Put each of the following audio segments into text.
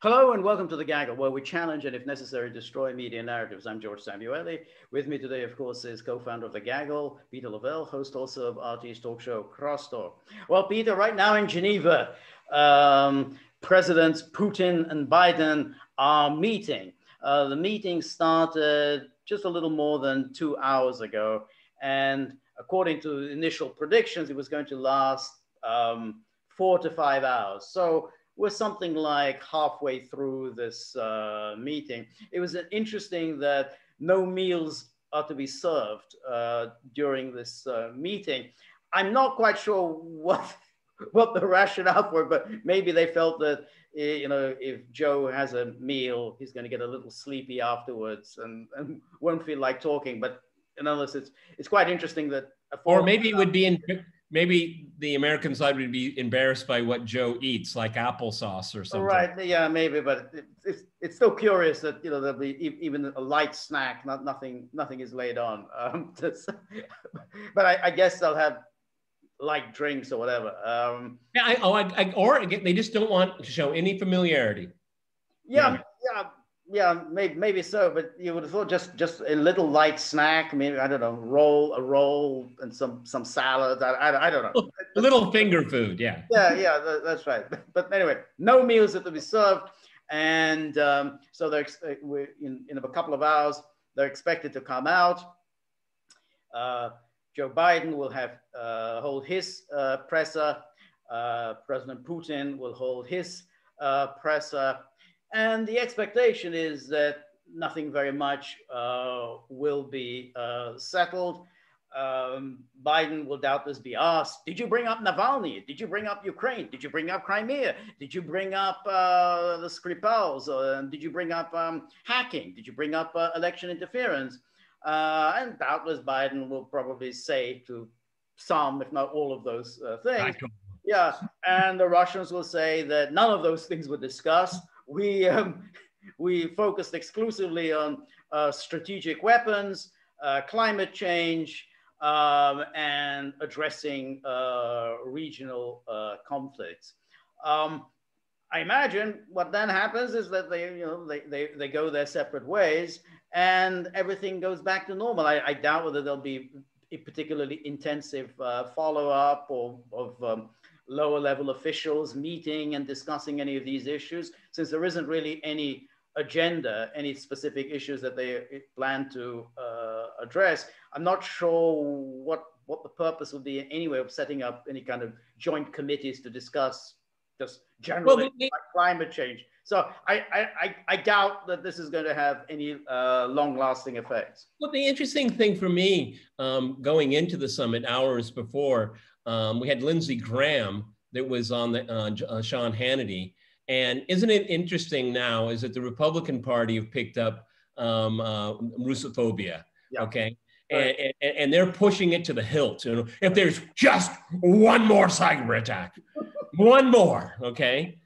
Hello and welcome to The Gaggle, where we challenge and, if necessary, destroy media narratives. I'm George Szamuely. With me today, of course, is co-founder of The Gaggle, Peter Lavelle, host also of RT's talk show, Crosstalk. Well, Peter, right now in Geneva, Presidents Putin and Biden are meeting. The meeting started just a little more than 2 hours ago. And according to initial predictions, it was going to last 4 to 5 hours. So we're something like halfway through this meeting. It was interesting that no meals are to be served during this meeting. I'm not quite sure what the rationale for it, but maybe they felt that, you know, if Joe has a meal, he's going to get a little sleepy afterwards and won't feel like talking. But nonetheless, it's quite interesting that. Or maybe it would be maybe the American side would be embarrassed by what Joe eats, like applesauce or something. Right? Yeah, maybe, but it's still curious that, you know, there'll be even a light snack. Nothing is laid on. But I guess they'll have light drinks or whatever. Or they just don't want to show any familiarity. Yeah, maybe so, but you would have thought just a little light snack, maybe, I don't know, a roll and some salad. I don't know. A little finger food, yeah. Yeah, that's right. But anyway, no meals are to be served, and so we're in a couple of hours they're expected to come out. Joe Biden will hold his presser. President Putin will hold his presser. And the expectation is that nothing very much will be settled. Biden will doubtless be asked, did you bring up Navalny? Did you bring up Ukraine? Did you bring up Crimea? Did you bring up the Skripals? Did you bring up hacking? Did you bring up election interference? And doubtless Biden will probably say to some, if not all of those things. Yeah, and the Russians will say that none of those things were discussed. We focused exclusively on strategic weapons, climate change, and addressing regional conflicts. I imagine what then happens is that they go their separate ways, and everything goes back to normal. I doubt whether there'll be a particularly intensive follow-up of lower level officials meeting and discussing any of these issues, since there isn't really any agenda, any specific issues that they plan to address. I'm not sure what the purpose would be anyway of setting up any kind of joint committees to discuss just generally climate change. So I doubt that this is going to have any long-lasting effects. Well, the interesting thing for me, going into the summit hours before, we had Lindsey Graham that was on the Sean Hannity. And isn't it interesting now is that the Republican Party have picked up Russophobia, yeah. Okay? Right. And they're pushing it to the hilt. You know, if there's just one more cyber attack, one more, okay?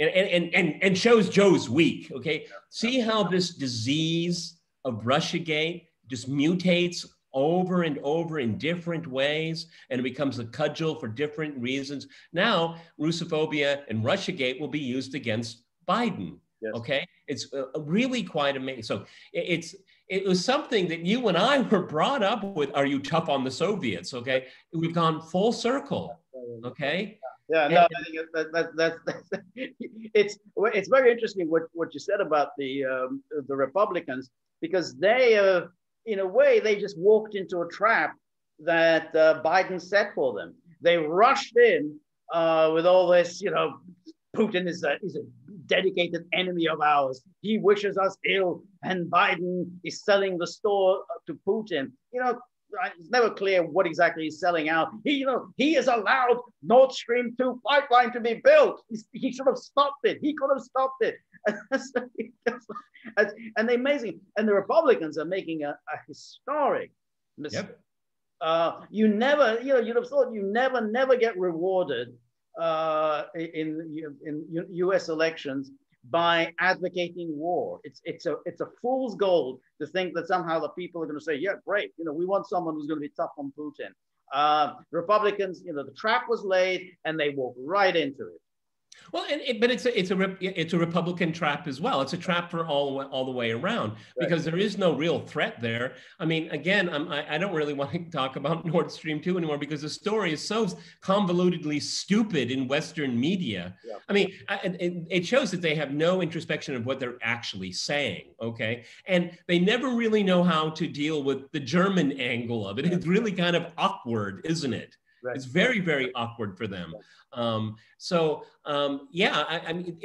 And shows Joe's weak, okay? Yeah. See how this disease of Russiagate just mutates over and over in different ways, and it becomes a cudgel for different reasons. Now, Russophobia and Russiagate will be used against Biden, yes. Okay? It's really quite amazing. So it was something that you and I were brought up with, are you tough on the Soviets, okay? We've gone full circle, okay? Yeah, no, I think it's very interesting what you said about the Republicans, because they in a way, they just walked into a trap that Biden set for them. They rushed in with all this, you know, Putin is a dedicated enemy of ours. He wishes us ill, and Biden is selling the store to Putin. You know, it's never clear what exactly he's selling out. He has allowed Nord Stream 2 pipeline to be built. He should have stopped it. He could have stopped it. And amazing. And the Republicans are making a historic mistake. Yep. You'd have thought you never get rewarded in U.S. elections by advocating war. It's a fool's gold to think that somehow the people are going to say, yeah, great, you know, we want someone who's going to be tough on Putin. Republicans, you know, the trap was laid and they walked right into it. Well, but it's a Republican trap as well. It's a trap for all the way around because there is no real threat there. I mean, again, I don't really want to talk about Nord Stream 2 anymore because the story is so convolutedly stupid in Western media. Yeah. I mean, it shows that they have no introspection of what they're actually saying. Okay, and they never really know how to deal with the German angle of it. It's really kind of awkward, isn't it? Right. It's very, very awkward for them. Yeah, I mean,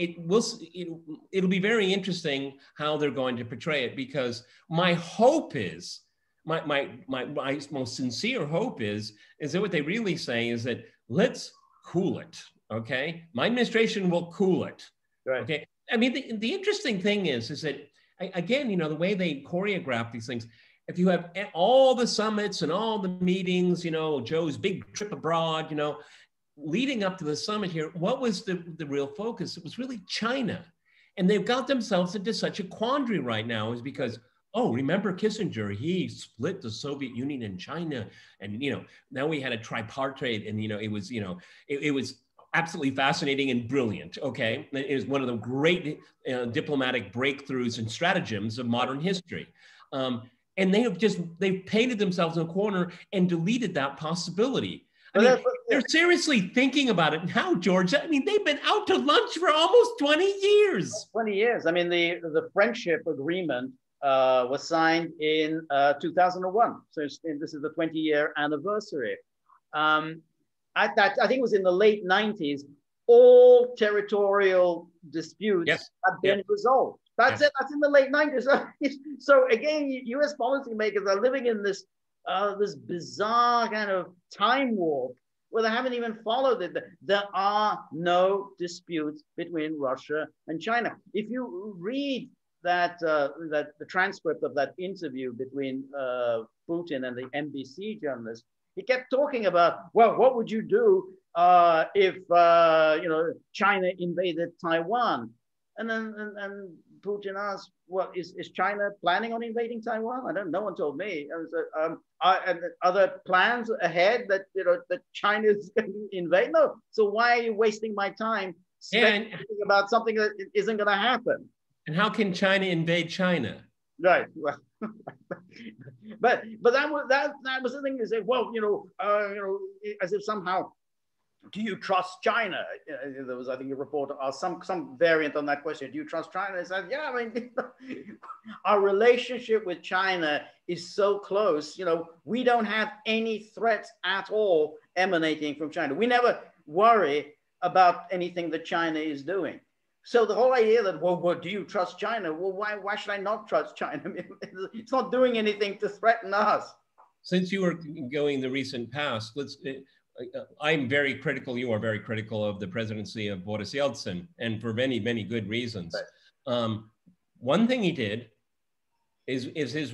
it'll be very interesting how they're going to portray it, because my hope is, my most sincere hope is that what they really say is that let's cool it, okay? My administration will cool it, right. Okay? I mean, the interesting thing is that, again, you know, the way they choreograph these things, if you have all the summits and all the meetings, you know, Joe's big trip abroad, you know, leading up to the summit here, what was the real focus? It was really China. And they've got themselves into such a quandary right now is because, oh, remember Kissinger, he split the Soviet Union and China. And, you know, now we had a tripartite and, you know, it was absolutely fascinating and brilliant, okay? It was one of the great diplomatic breakthroughs and stratagems of modern history. And they've painted themselves in a corner and deleted that possibility. I mean, they're seriously thinking about it now, George. I mean, they've been out to lunch for almost 20 years. 20 years. I mean, the friendship agreement was signed in 2001. So this is the 20-year anniversary. I think it was in the late 90s. All territorial disputes have been resolved. That's it. That's in the late 90s. So again, U.S. policymakers are living in this bizarre kind of time warp where they haven't even followed it. There are no disputes between Russia and China. If you read that the transcript of that interview between Putin and the NBC journalist, he kept talking about, well, what would you do if China invaded Taiwan? And then Putin asked, "Well, is China planning on invading Taiwan?" I don't know. No one told me. Are there plans ahead that that China is going to invade? No. So why are you wasting my time speculating about something that isn't going to happen? And how can China invade China? Right. Well, but that was the thing. They say, well, as if somehow, do you trust China? There was, I think, a reporter asked some variant on that question. Do you trust China? I said, yeah, I mean, our relationship with China is so close. We don't have any threats at all emanating from China. We never worry about anything that China is doing. So the whole idea that, well, do you trust China? Well, why should I not trust China? I mean, it's not doing anything to threaten us. Since you were going the recent past, I'm very critical, you are very critical of the presidency of Boris Yeltsin, and for many, many good reasons. Right. One thing he did is his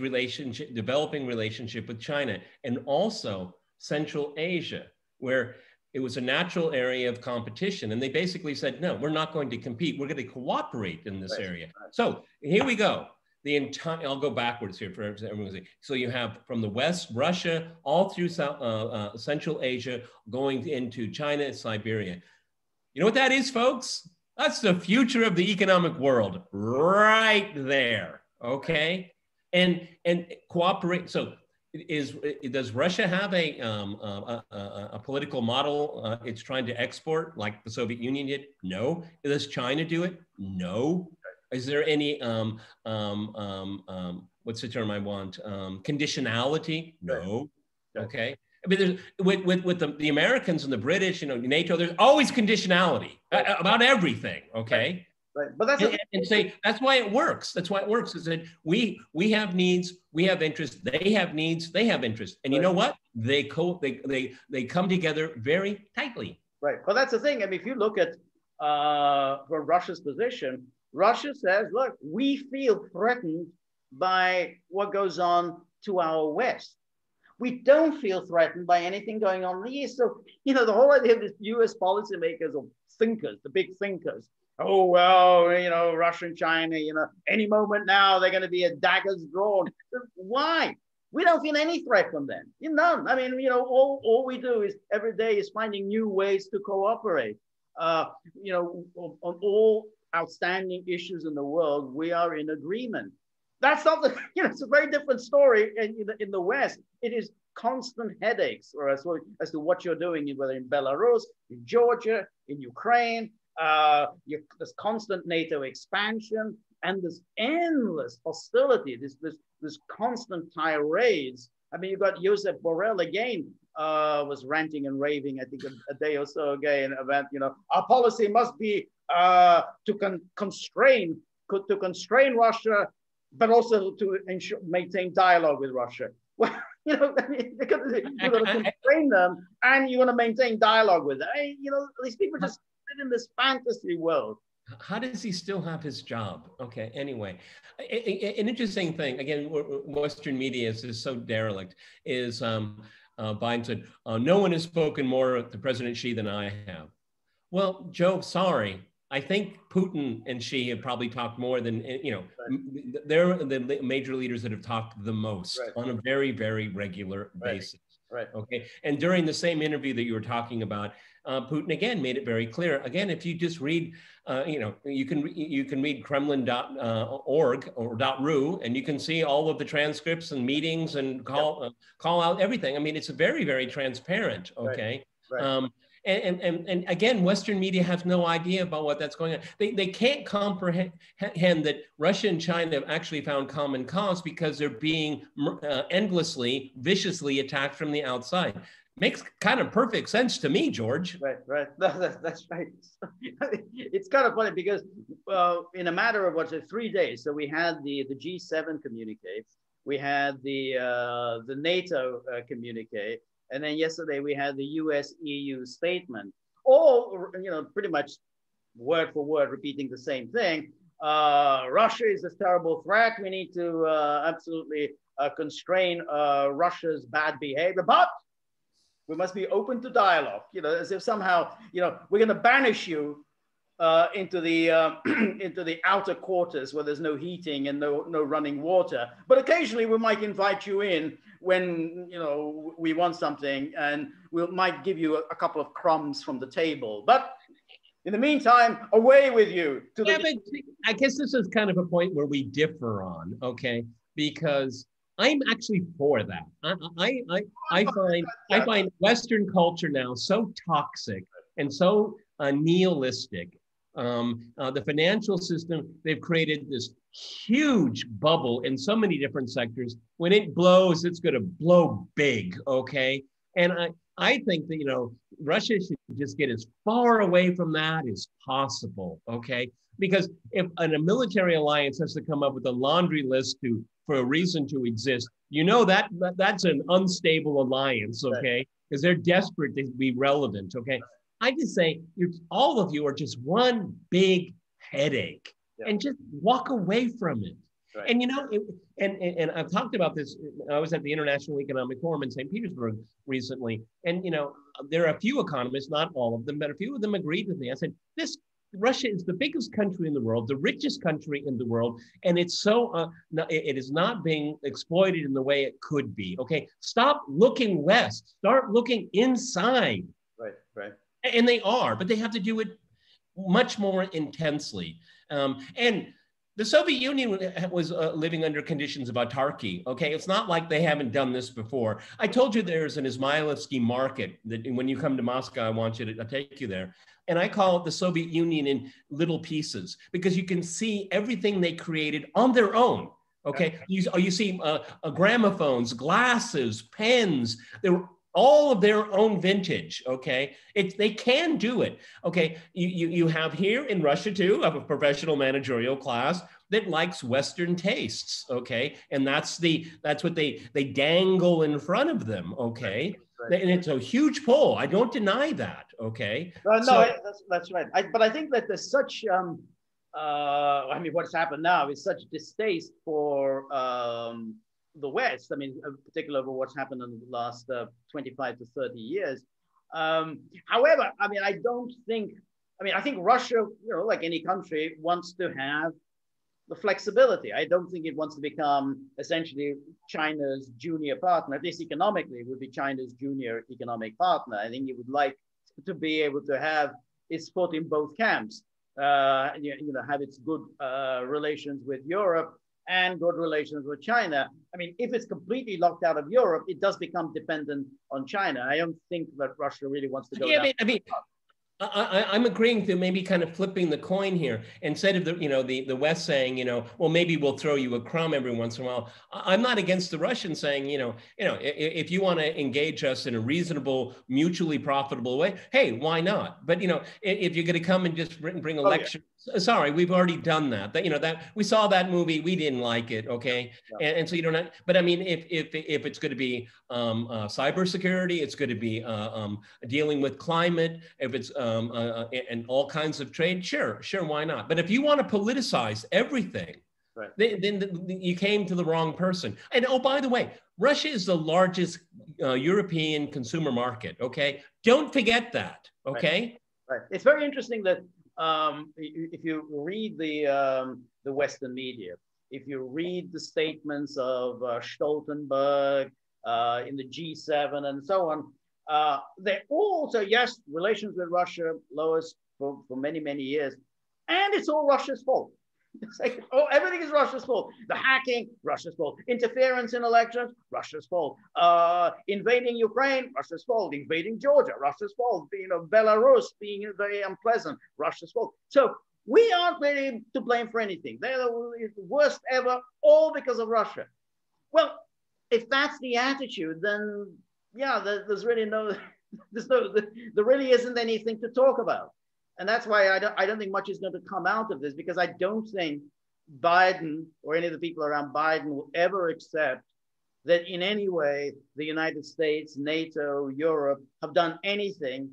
developing relationship with China, and also Central Asia, where it was a natural area of competition. And they basically said, no, we're not going to compete. We're going to cooperate in this area. Right. So here we go. I'll go backwards here for everyone. So you have from the West, Russia, all through Central Asia, going into China and Siberia. You know what that is, folks? That's the future of the economic world right there, okay? And cooperate. So does Russia have a political model it's trying to export like the Soviet Union did? No. Does China do it? No. Is there any, what's the term I want? Conditionality? No. Okay. I mean, with the Americans and the British, NATO, there's always conditionality about everything. Okay. Right. But that's why it works. That's why it works is that we have needs, we have interests, they have needs, they have interests. And you know what? They come together very tightly. Right. Well, that's the thing. I mean, if you look at for Russia's position, Russia says, look, we feel threatened by what goes on to our west. We don't feel threatened by anything going on in the east. So, the whole idea of this US policymakers or thinkers, the big thinkers, oh, well, Russia and China, any moment now, they're going to be a daggers drawn. Why? We don't feel any threat from them. None. I mean, all we do is every day is finding new ways to cooperate. you know, on all outstanding issues in the world, we are in agreement. That's not the, you know, it's a very different story in the West. It is constant headaches or as to what you're doing, whether in Belarus, in Georgia, in Ukraine. There's constant NATO expansion and this endless hostility, this constant tirades. I mean, you got Josep Borrell again, was ranting and raving, I think a day or so ago about, you know, our policy must be to constrain Russia, but also to maintain dialogue with Russia. Well, you know, I mean, you're going to constrain them and you're going to maintain dialogue with them. You know, these people just live in this fantasy world. How does he still have his job? Okay, anyway, an interesting thing, again, Western media is so derelict, is Biden said, no one has spoken more to President Xi than I have. Well, Joe, sorry. I think Putin and Xi have probably talked more than, you know, right. They're the major leaders that have talked the most right. on a very, very regular right. basis. Right. Okay. And during the same interview that you were talking about, Putin again made it very clear. Again, if you just read, you know, you can read Kremlin.org or .ru, and you can see all of the transcripts and meetings and call out everything. I mean, it's very, very transparent. Okay. Right. Right. And again, Western media has no idea about what that's going on. They can't comprehend that Russia and China have actually found common cause because they're being endlessly, viciously attacked from the outside. Makes kind of perfect sense to me, George. Right, right. That's right. It's kind of funny because in a matter of 3 days, so we had the G7 communique, we had the NATO communique, and then yesterday we had the US-EU statement, all, you know, pretty much word for word repeating the same thing. Russia is a terrible threat. We need to absolutely constrain Russia's bad behavior, but we must be open to dialogue, you know, as if somehow, you know, we're going to banish you into the outer quarters where there's no heating and no running water. But occasionally we might invite you in when, you know, we want something, and we might give you a couple of crumbs from the table. But in the meantime, away with you. But I guess this is kind of a point where we differ on, okay? Because I'm actually for that. I find Western culture now so toxic and so nihilistic. The financial system, they've created this huge bubble in so many different sectors. When it blows, it's going to blow big, okay? And I think that, you know, Russia should just get as far away from that as possible, okay? Because if a military alliance has to come up with a laundry list for a reason to exist, you know that's an unstable alliance, okay? Because they're desperate to be relevant, okay? I just say, all of you are just one big headache, and just walk away from it. Right. And, you know, and I've talked about this. I was at the International Economic Forum in St. Petersburg recently. And, you know, there are a few economists, not all of them, but a few of them agreed with me. I said, Russia is the biggest country in the world, the richest country in the world, and it's so, it is not being exploited in the way it could be. Okay, stop looking west, start looking inside. Right, right. And they are, but they have to do it much more intensely. And the Soviet Union was living under conditions of autarky, okay? It's not like they haven't done this before. I told you there's an Izmailovsky market that when you come to Moscow, I want you to take you there. And I call it the Soviet Union in little pieces because you can see everything they created on their own, okay? You see gramophones, glasses, pens, they were all of their own vintage, okay? They can do it, okay? You have here in Russia too, a professional managerial class that likes Western tastes, okay? And that's what they dangle in front of them, okay? Right. And it's a huge pull. I don't deny that, okay? That's right. But I think that there's such, I mean, what's happened now is such distaste for the West, I mean, particularly over what's happened in the last 25 to 30 years. However, I mean, I think Russia, you know, like any country, wants to have the flexibility. I don't think it wants to become essentially China's junior partner, at least economically, it would be China's junior economic partner. I think it would like to be able to have its foot in both camps. Have its good relations with Europe and good relations with China. I mean, if it's completely locked out of Europe, it does become dependent on China. I don't think that Russia really wants to go down. I'm agreeing to maybe kind of flipping the coin here. Instead of the West saying, well, maybe we'll throw you a crumb every once in a while. I'm not against the Russians saying, if you want to engage us in a reasonable, mutually profitable way, hey, why not? But if you're going to come and just bring a lecture, sorry, we've already done that. That we saw that movie, we didn't like it, okay? No. And so you don't have, but I mean, if it's going to be cybersecurity, it's going to be dealing with climate, if it's and all kinds of trade, sure, why not? But if you want to politicize everything, right, then you came to the wrong person. And oh, by the way, Russia is the largest European consumer market. Okay, don't forget that. Okay, right. It's very interesting that if you read the Western media, if you read the statements of Stoltenberg in the G7 and so on. They also, yes, relations with Russia lowest for many, many years. And it's all Russia's fault. It's like, everything is Russia's fault. The hacking, Russia's fault. Interference in elections, Russia's fault. Invading Ukraine, Russia's fault. Invading Georgia, Russia's fault. Belarus being very unpleasant, Russia's fault. So we aren't really to blame for anything. They're the worst ever, all because of Russia. Well, if that's the attitude, then yeah, there's really there really isn't anything to talk about. And that's why I don't think much is going to come out of this, because I don't think Biden or any of the people around Biden will ever accept that in any way the United States, NATO, Europe have done anything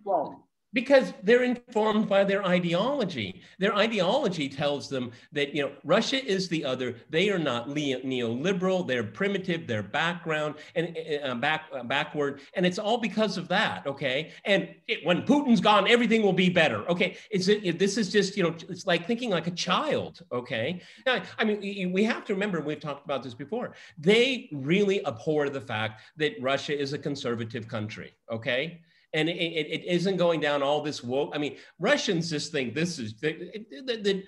wrong. Because they're informed by their ideology. Their ideology tells them that Russia is the other. They are not neoliberal. They're primitive. They're background and backward, and it's all because of that. Okay, and when Putin's gone, everything will be better. Okay, this is just it's like thinking like a child. Okay, now I mean we have to remember, we've talked about this before. They really abhor the fact that Russia is a conservative country. Okay. And it isn't going down all this woke. I mean, Russians just think this is the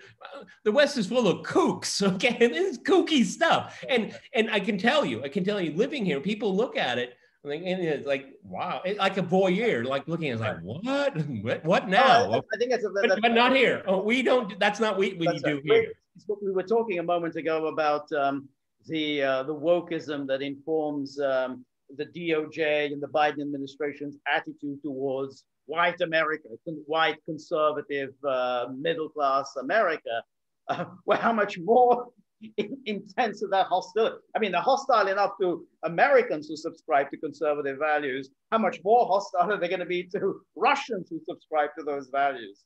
West is full of kooks. Okay, and this is kooky stuff. And I can tell you, living here, people look at it and it's like, wow, like a voyeur, like looking at it, like what now? I think that's but not here. Oh, we don't. That's not what we do here. We were talking a moment ago about the wokeism that informs the DOJ and the Biden administration's attitude towards white America, white conservative middle-class America, well, how much more intense is that hostility? I mean, they're hostile enough to Americans who subscribe to conservative values. How much more hostile are they going to be to Russians who subscribe to those values?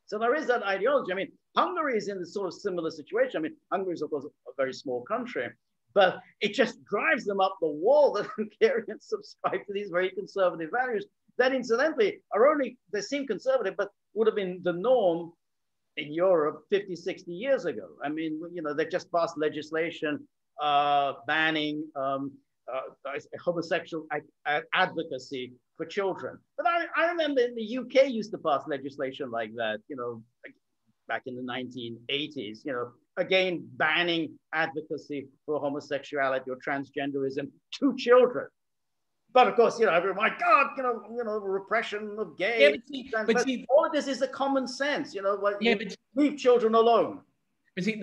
So there is that ideology. I mean, Hungary is in this sort of similar situation. I mean, Hungary is, of course, a very small country, but it just drives them up the wall that Hungarians subscribe to these very conservative values that, incidentally, they seem conservative, but would have been the norm in Europe 50, 60 years ago. I mean, they just passed legislation banning homosexual advocacy for children. But I remember in the UK used to pass legislation like that, back in the 1980s, again, banning advocacy for homosexuality or transgenderism to children. But of course, everyone, my God, repression of gays. Yeah, but all of this is the common sense, leave children alone. But see,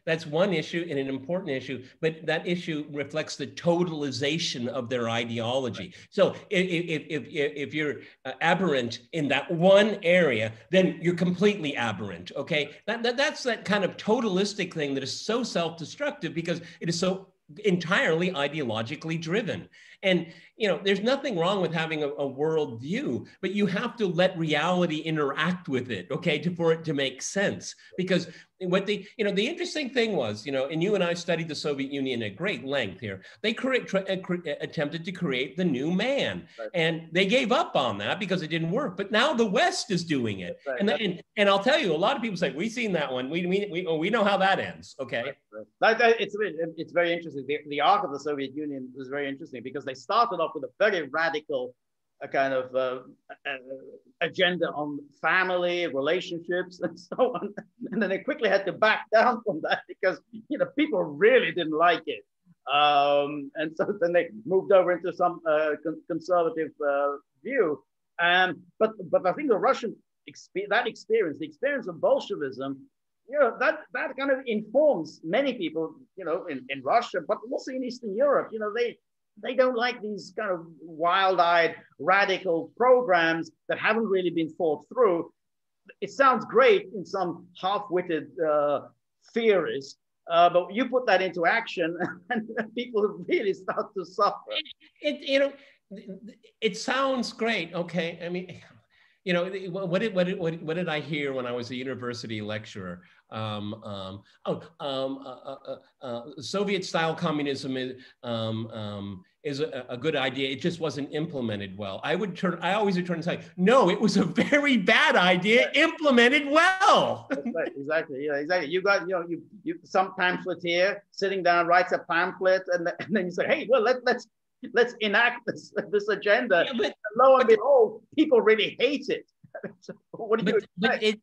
that's one issue and an important issue, but that issue reflects the totalization of their ideology. So if you're aberrant in that one area, then you're completely aberrant, okay? That's that kind of totalistic thing that is so self-destructive because it is so entirely ideologically driven. And there's nothing wrong with having a world view, but you have to let reality interact with it, okay, for it to make sense. Because what the interesting thing was, and you and I studied the Soviet Union at great length here, they attempted to create the new man. Right. And they gave up on that because it didn't work. But now the West is doing it. Right. And I'll tell you, a lot of people say, we've seen that one. We know how that ends, okay? Right. It's very interesting. The arc of the Soviet Union was very interesting because they started off with a very radical a kind of agenda on family, relationships, and so on. And then they quickly had to back down from that because people really didn't like it. And so then they moved over into some conservative view. But I think the Russian experience, the experience of Bolshevism, that kind of informs many people, in Russia, but also in Eastern Europe. They don't like these kind of wild-eyed radical programs that haven't really been thought through. It sounds great in some half-witted theorist, but you put that into action and people really start to suffer. It sounds great. Okay. I mean, what did I hear when I was a university lecturer? Soviet-style communism is a good idea. It just wasn't implemented well. I always return and say, no, it was a very bad idea implemented well. Right, exactly. Yeah, exactly. You got, you some pamphleteer sitting down, writes a pamphlet, and then you say, hey, well, let's enact this agenda. Yeah, but lo and behold, people really hate it. So what do you expect?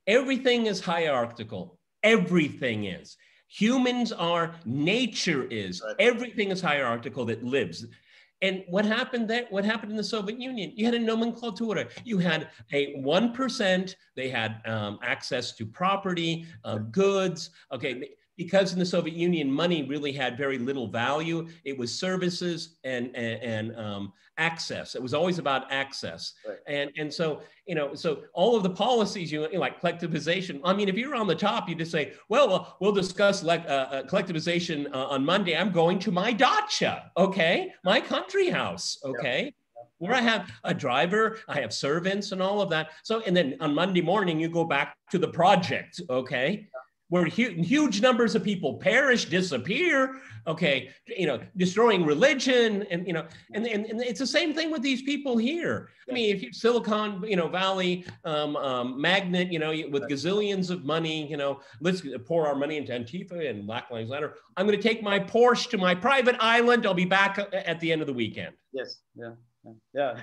Everything is hierarchical. Everything is. Humans are, nature is. Right. Everything is hierarchical that lives. And what happened there? What happened in the Soviet Union? You had a nomenclatura. You had a 1%. They had access to property, goods. Okay. Because in the Soviet Union, money really had very little value. It was services and access. It was always about access. Right. And so, so all of the policies, like collectivization. I mean, if you're on the top, you just say, well, we'll discuss collectivization on Monday. I'm going to my dacha, okay? My country house, okay? Yeah. Where I have a driver, I have servants and all of that. So, and then on Monday morning, you go back to the project, okay? Where huge numbers of people perish, disappear, okay, destroying religion, and and it's the same thing with these people here. I mean, if you Silicon, Valley magnet, with gazillions of money, let's pour our money into Antifa and Black Lives Matter. I'm going to take my Porsche to my private island. I'll be back at the end of the weekend. Yes, yeah.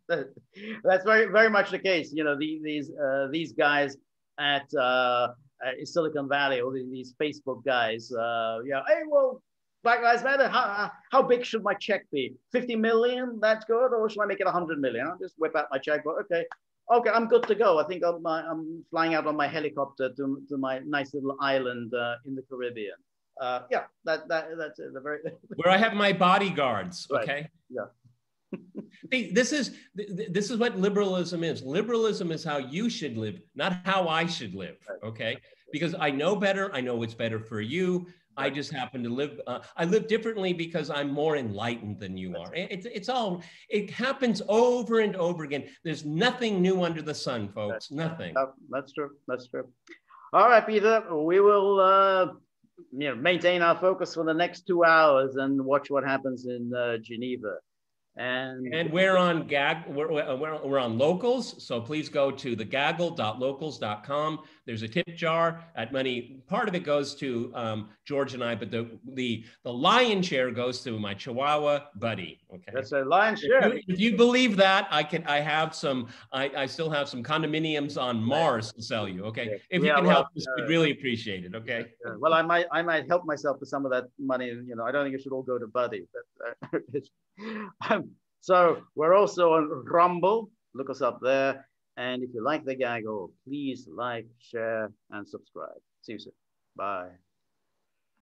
That's very, very much the case. These guys at Silicon Valley, all these Facebook guys, hey, well, Black Lives Matter, how big should my check be? 50 million, that's good, or should I make it 100 million? I'll just whip out my checkbook. Okay, I'm good to go. I think I'm flying out on my helicopter to my nice little island in the Caribbean. That's it. Where I have my bodyguards, okay? Right. Yeah. See, this is what liberalism is. Liberalism is how you should live, not how I should live, okay? Because I know better. I know what's better for you. I just happen to live. I live differently because I'm more enlightened than you are. It happens over and over again. There's nothing new under the sun, folks. Nothing. That's true. That's true. All right, Peter. We will maintain our focus for the next 2 hours and watch what happens in Geneva. And we're on we're on Locals, so please go to thegaggle.locals.com. There's a tip jar at money. Part of it goes to George and I, but the lion's share goes to my Chihuahua buddy. Okay, that's a lion's share. If you believe that, I still have some condominiums on Mars to sell you. Okay, if you can help us, we'd really appreciate it. Okay. Well, I might help myself to some of that money. I don't think it should all go to Buddy, but. So we're also on Rumble. Look us up there. And if you like the gaggle, please like, share, and subscribe. See you soon. Bye.